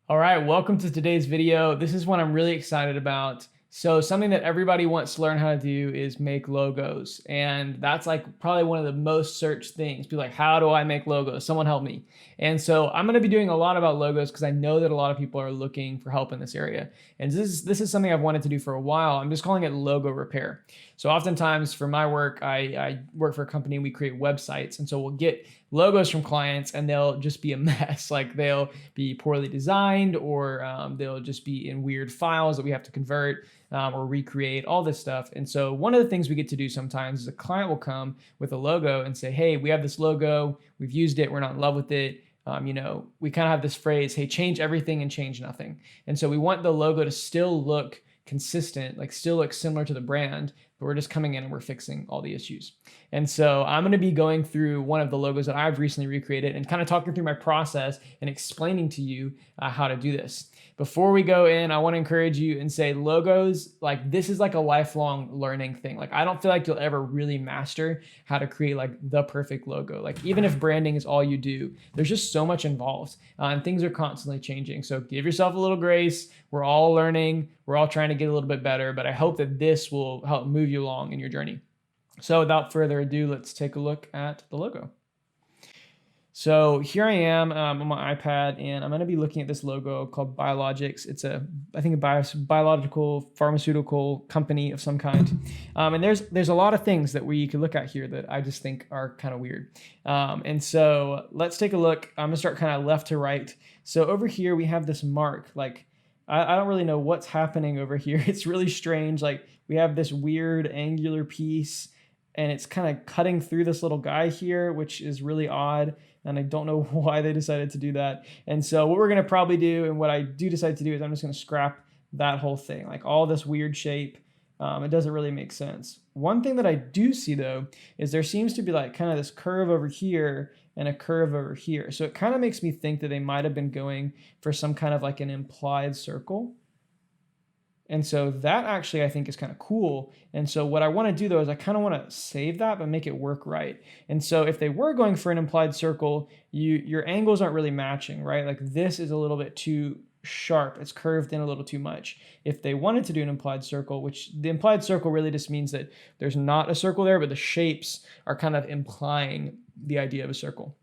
All right, welcome to today's video. This is one I'm really excited about. So something that everybody wants to learn how to do is make logos. And that's like probably one of the most searched things. People are like, how do I make logos? Someone help me. And so I'm going to be doing a lot about logos because I know that a lot of people are looking for help in this area. And this is something I've wanted to do for a while. I'm just calling it logo repair. So oftentimes for my work, I work for a company and we create websites. And so we'll get logos from clients and they'll just be a mess. Like they'll be poorly designed or they'll just be in weird files that we have to convert or recreate, all this stuff. And so one of the things we get to do sometimes is a client will come with a logo and say, hey, we have this logo, we've used it, we're not in love with it. We kind of have this phrase, hey, change everything and change nothing. And so we want the logo to still look consistent, like still look similar to the brand, but we're just coming in and we're fixing all the issues. And so I'm going to be going through one of the logos that I've recently recreated and kind of talking through my process and explaining to you how to do this. Before we go in, I want to encourage you and say logos, like this is like a lifelong learning thing. Like I don't feel like you'll ever really master how to create like the perfect logo. Like even if branding is all you do, there's just so much involved and things are constantly changing. So give yourself a little grace. We're all learning. We're all trying to get a little bit better, but I hope that this will help move you along in your journey. So without further ado, let's take a look at the logo. So here I am on my iPad, and I'm going to be looking at this logo called Biologics. It's I think a biological pharmaceutical company of some kind. And there's a lot of things that we could look at here that I just think are kind of weird. And so let's take a look. I'm going to start kind of left to right. So over here we have this mark. Like I don't really know what's happening over here. It's really strange. Like we have this weird angular piece, and it's kind of cutting through this little guy here, which is really odd. And I don't know why they decided to do that. And so what we're going to probably do, and what I do decide to do, is I'm just going to scrap that whole thing, like all this weird shape. It doesn't really make sense. One thing that I do see though, is there seems to be like kind of this curve over here and a curve over here. So it kind of makes me think that they might have been going for some kind of like an implied circle. And so that actually I think is kind of cool. And so what I want to do though is I kind of want to save that but make it work right. And so if they were going for an implied circle, your angles aren't really matching, right? Like this is a little bit too sharp. It's curved in a little too much. If they wanted to do an implied circle, which the implied circle really just means that there's not a circle there, but the shapes are kind of implying the idea of a circle.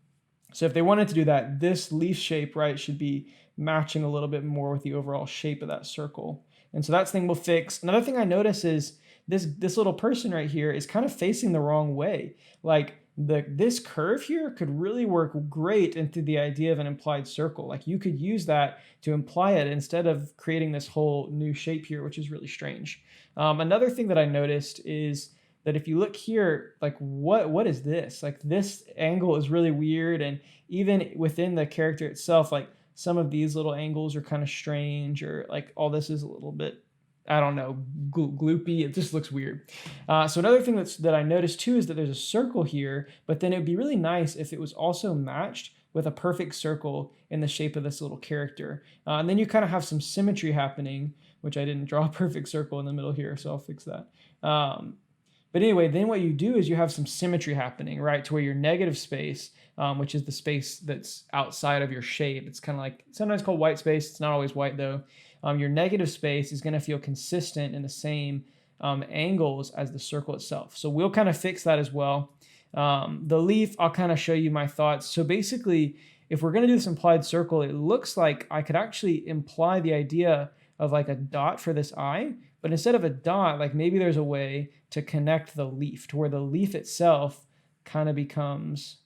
So if they wanted to do that, this leaf shape, right, should be matching a little bit more with the overall shape of that circle. And so that's the thing we'll fix. Another thing I notice is this little person right here is kind of facing the wrong way. Like this curve here could really work great into the idea of an implied circle. Like you could use that to imply it instead of creating this whole new shape here, which is really strange. Another thing that I noticed is that if you look here, like what is this? Like this angle is really weird. And even within the character itself, like some of these little angles are kind of strange, or like all this is a little bit, I don't know, gloopy. It just looks weird. So another thing that I noticed too is that there's a circle here, but then it would be really nice if it was also matched with a perfect circle in the shape of this little character. And then you kind of have some symmetry happening, which I didn't draw a perfect circle in the middle here, so I'll fix that. But anyway, then what you do is you have some symmetry happening, right? To where your negative space, which is the space that's outside of your shape. It's kind of like sometimes called white space. It's not always white though. Your negative space is going to feel consistent in the same angles as the circle itself. So we'll kind of fix that as well. The leaf, I'll kind of show you my thoughts. So basically, if we're going to do this implied circle, it looks like I could actually imply the idea of like a dot for this eye, but instead of a dot, like maybe there's a way to connect the leaf to where the leaf itself kind of becomes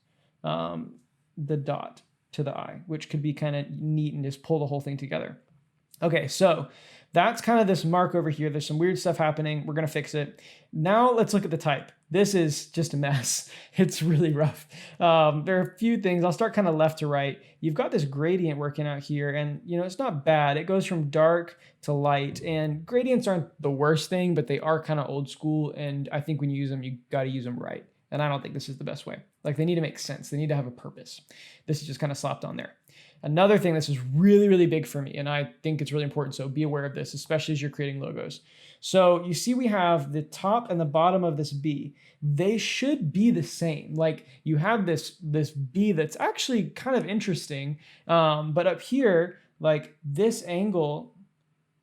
the dot to the eye, which could be kind of neat and just pull the whole thing together. Okay, so that's kind of this mark over here. There's some weird stuff happening. We're going to fix it. Now let's look at the type. This is just a mess. It's really rough. There are a few things. I'll start kind of left to right. You've got this gradient working out here, and it's not bad. It goes from dark to light, and gradients aren't the worst thing, but they are kind of old school, and I think when you use them, you got to use them right. And I don't think this is the best way. Like they need to make sense. They need to have a purpose. This is just kind of slapped on there. Another thing this is really, really big for me, and I think it's really important, so be aware of this, especially as you're creating logos. So you see we have the top and the bottom of this B. They should be the same. Like you have this B that's actually kind of interesting, but up here, like this angle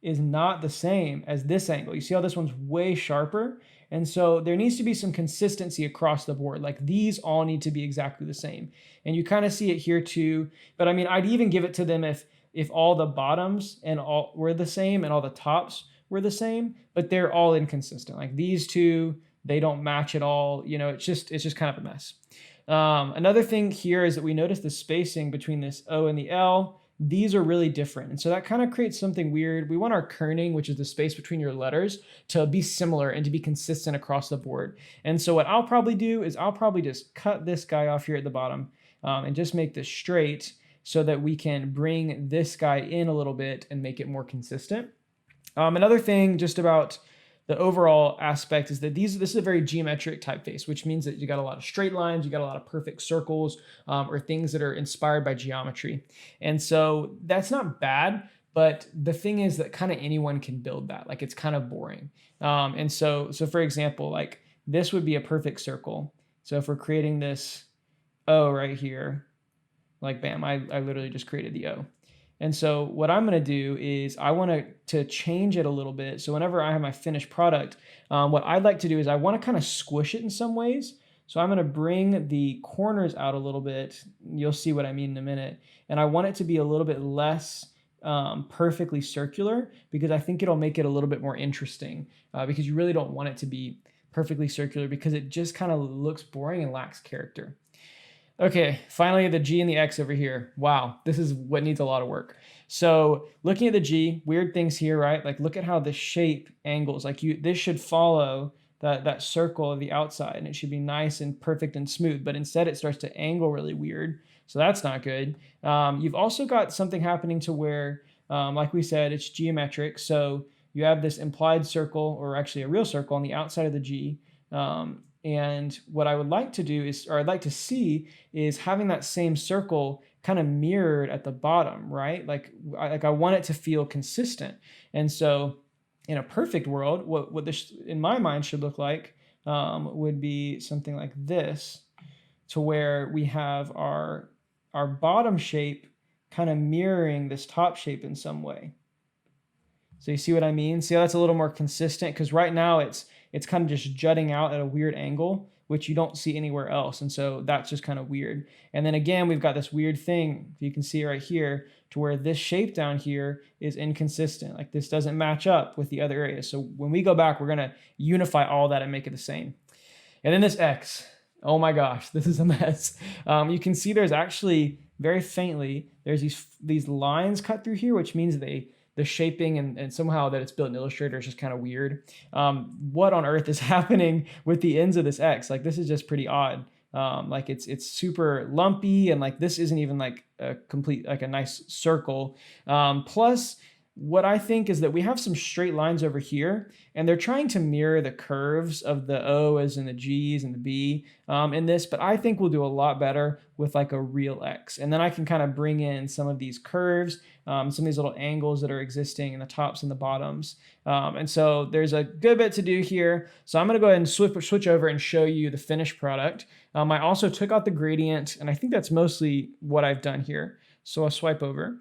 is not the same as this angle. You see how this one's way sharper? And so there needs to be some consistency across the board. Like these all need to be exactly the same. And you kind of see it here too. But I mean, I'd even give it to them if all the bottoms and all were the same and all the tops were the same, but they're all inconsistent. Like these two, they don't match at all. You know, it's just kind of a mess. Another thing here is that we notice the spacing between this O and the L. These are really different. And so that kind of creates something weird. We want our kerning, which is the space between your letters, to be similar and to be consistent across the board. And so what I'll probably do is I'll probably just cut this guy off here at the bottom and just make this straight so that we can bring this guy in a little bit and make it more consistent. Another thing just about the overall aspect is that this is a very geometric typeface, which means that you got a lot of straight lines, you got a lot of perfect circles, or things that are inspired by geometry. And so that's not bad, but the thing is that kind of anyone can build that. Like it's kind of boring. And so for example, like this would be a perfect circle. So if we're creating this O right here, like bam, I literally just created the O. And so what I'm going to do is I want to change it a little bit. So whenever I have my finished product, what I'd like to do is I want to kind of squish it in some ways. So I'm going to bring the corners out a little bit. You'll see what I mean in a minute. And I want it to be a little bit less perfectly circular because I think it'll make it a little bit more interesting because you really don't want it to be perfectly circular because it just kind of looks boring and lacks character. Okay, finally the G and the X over here. Wow, this is what needs a lot of work. So looking at the G, weird things here, right? Like look at how the shape angles. Like this should follow that circle of the outside and it should be nice and perfect and smooth, but instead it starts to angle really weird. So that's not good. You've also got something happening to where, like we said, it's geometric. So you have this implied circle or actually a real circle on the outside of the G. And what I would like to do is, or I'd like to see is having that same circle kind of mirrored at the bottom, right? Like I want it to feel consistent. And so in a perfect world, what this in my mind should look like would be something like this, to where we have our bottom shape kind of mirroring this top shape in some way. So you see what I mean? See how that's a little more consistent? Because right now it's kind of just jutting out at a weird angle, which you don't see anywhere else. And so that's just kind of weird. And then again, we've got this weird thing, you can see right here, to where this shape down here is inconsistent. Like this doesn't match up with the other areas. So when we go back, we're going to unify all that and make it the same. And then this X, oh my gosh, this is a mess. You can see there's actually very faintly, there's these lines cut through here, which means the shaping and somehow that it's built in Illustrator is just kind of weird. What on earth is happening with the ends of this X? Like this is just pretty odd. Like it's super lumpy and like this isn't even like a complete, like a nice circle. Plus what I think is that we have some straight lines over here and they're trying to mirror the curves of the O's and the G's and the B in this, but I think we'll do a lot better with like a real X. And then I can kind of bring in some of these curves, some of these little angles that are existing in the tops and the bottoms. And so there's a good bit to do here. So I'm going to go ahead and switch over and show you the finished product. I also took out the gradient and I think that's mostly what I've done here. So I'll swipe over.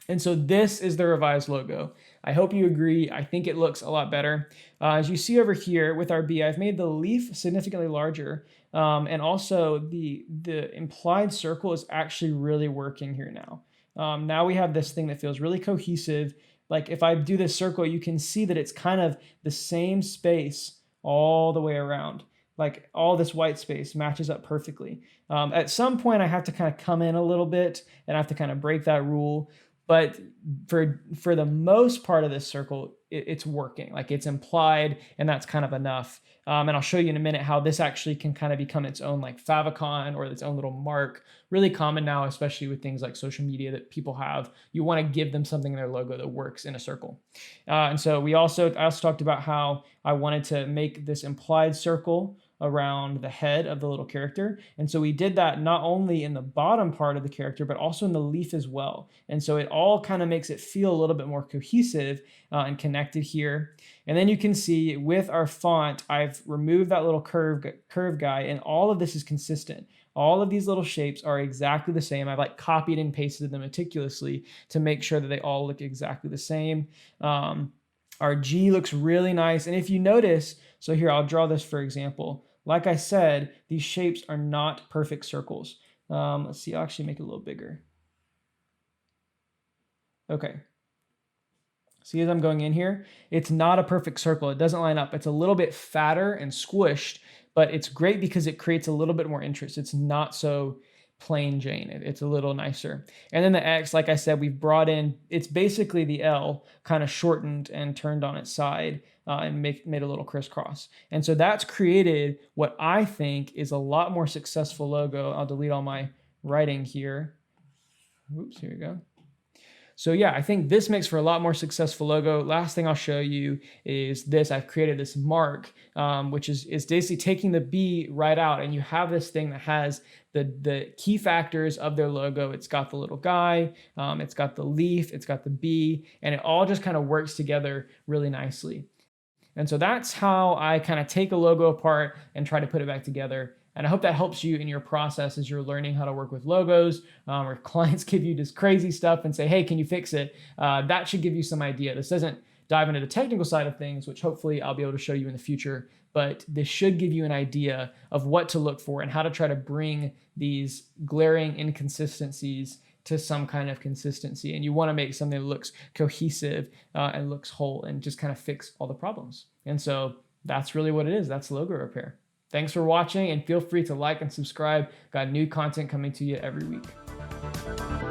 And so this is the revised logo. I hope you agree. I think it looks a lot better. As you see over here with our B, I've made the leaf significantly larger. And also the implied circle is actually really working here now. Now we have this thing that feels really cohesive. Like if I do this circle, you can see that it's kind of the same space all the way around. Like all this white space matches up perfectly. At some point I have to kind of come in a little bit and I have to kind of break that rule. But for the most part of this circle, it's working. Like it's implied, and that's kind of enough. And I'll show you in a minute how this actually can kind of become its own like favicon or its own little mark. Really common now, especially with things like social media that people have. You want to give them something in their logo that works in a circle. And so I also talked about how I wanted to make this implied circle around the head of the little character. And so we did that not only in the bottom part of the character, but also in the leaf as well. And so it all kind of makes it feel a little bit more cohesive and connected here. And then you can see with our font, I've removed that little curve guy, and all of this is consistent. all of these little shapes are exactly the same. I've like copied and pasted them meticulously to make sure that they all look exactly the same. Our G looks really nice. And if you notice, so here, I'll draw this for example. Like I said, these shapes are not perfect circles. Let's see, I'll actually make it a little bigger. Okay. See, as I'm going in here, it's not a perfect circle. It doesn't line up. It's a little bit fatter and squished, but it's great because it creates a little bit more interest. It's not so plain Jane. It's a little nicer. And then the X, like I said, we've brought in, it's basically the L kind of shortened and turned on its side and made a little crisscross. And so that's created what I think is a lot more successful logo. I'll delete all my writing here. Oops, here we go. So yeah, I think this makes for a lot more successful logo. Last thing I'll show you is this. I've created this mark, which is basically taking the B right out, and you have this thing that has the key factors of their logo. It's got the little guy, it's got the leaf, it's got the B, and it all just kind of works together really nicely. And so that's how I kind of take a logo apart and try to put it back together. And I hope that helps you in your process as you're learning how to work with logos, or clients give you this crazy stuff and say, hey, can you fix it? That should give you some idea. This doesn't dive into the technical side of things, which hopefully I'll be able to show you in the future, but this should give you an idea of what to look for and how to try to bring these glaring inconsistencies to some kind of consistency. And you want to make something that looks cohesive and looks whole and just kind of fix all the problems. And so that's really what it is. That's logo repair. Thanks for watching, and feel free to like and subscribe. Got new content coming to you every week.